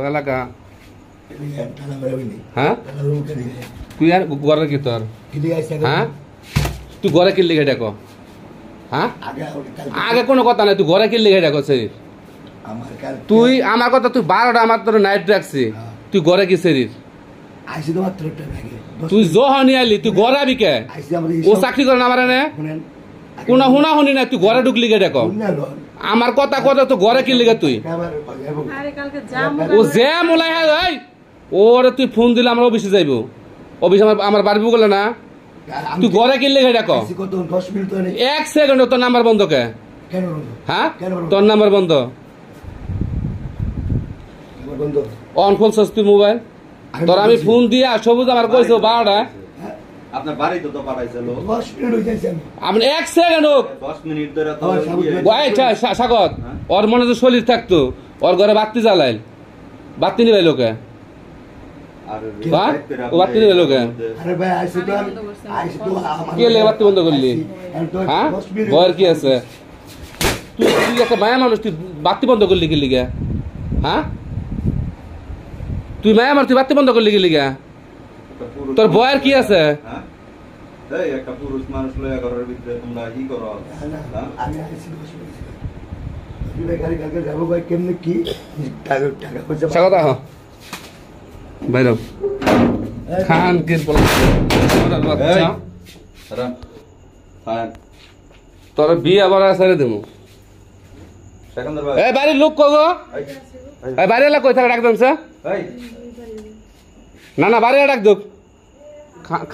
এলাকা হ্যাঁ তুই আর ঘরে কি তোর হ্যাঁ তুই ঘরে কিনলি ঘেটে কো হ্যাঁ আগে কোনো কথা নাই তুই ঘরে কিনলি ঘেটে কছে তুই আমার কথা তুই 12টা আমার তোর নাইট রাখছি তুই ঘরে কি শরীর তুই জহনি আলি তুই ঘরে আবি কে ও চাকরি করে না আমার এনে কোনা হুনা হুনি না তুই ঘরে ঢুকলি গে দেখো আমার কথা কথা তুই ঘরে কিনলি গে তুই ও যে মোলাই হ্যাঁ ওরে তুই ফোন দিলে আমার অফিসে যাইব অফিস আমার বাড়বি বলে না তুই ঘরে কিনলি গে দেখো 1 সেকেন্ড তোর নাম্বার বন্ধ কে হ্যাঁ তোর নাম্বার বন্ধ অন খুলছস তুই মোবাইল তোর আমি ফোন দিয়া সবুজ আমার কইছো 12টা আপনার বাড়ি তো পাঠাইছিল 10 মিনিট হইছে আপনি 1 সেকেন্ড হোক 10 মিনিট ধরে তো আচ্ছা স্বাগত ওর মনে তো শরীর থাকতো ওর ঘরে বাতি জ্বালাইল বাতি নিবে লোকে ও বাতি নিবে লোকে আরে ভাই আইছি তো কে লে বাতি বন্ধ করলি হ্যাঁ বয়ের কি আছে তুই একটা মায়া মানুষ তুই বাতি বন্ধ করলি কি লিগা হ্যাঁ তুই মায়া মানুষ তুই বাতি বন্ধ করলি কি লিগা তোর বয়ের কি আছে এই একটা পুরুষ মানুষ লয়া ঘরের ভিতরে তোমরা কি করো আমি আইছি তুই গাড়ি কালকে যাব ভাই কেমনে কি টাকা পয়সা স্বাগত আহ বাইরো খান কে বল বাচ্চা তোর বিয়ে আবার ছেড়ে দেবো সেকেন্দার ভাই এই বাড়ির লোক কগো এই বাড়ি এলা কই থাকা ডাক দেন স্যার না না বাড়ি ডাক দুক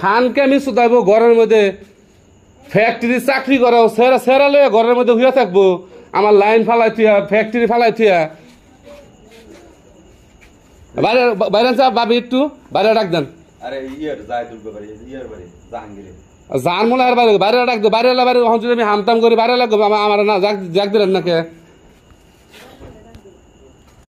খানকে আমি শুধাইবো ঘরের মধ্যে ফ্যাক্টরি চাকরি করো সেরা সেরা লয়ে ঘরের মধ্যে হইয়া থাকবো আমার লাইন ফালাই থিয়া ফ্যাক্টরি ফালাই থিয়া বাইরে বাইরে সাহেব বাবি একটু বাইরে ডাক দেন আরে ইয়ার জায়দুল বাড়ি ইয়ার বাড়ি জাহাঙ্গীরে জান মোলা আর বাইরে বাইরে ডাক দো বাইরে বাইরে আমি হামতাম করি বাইরে লাগবে আমার না জাগ দিলেন নাকি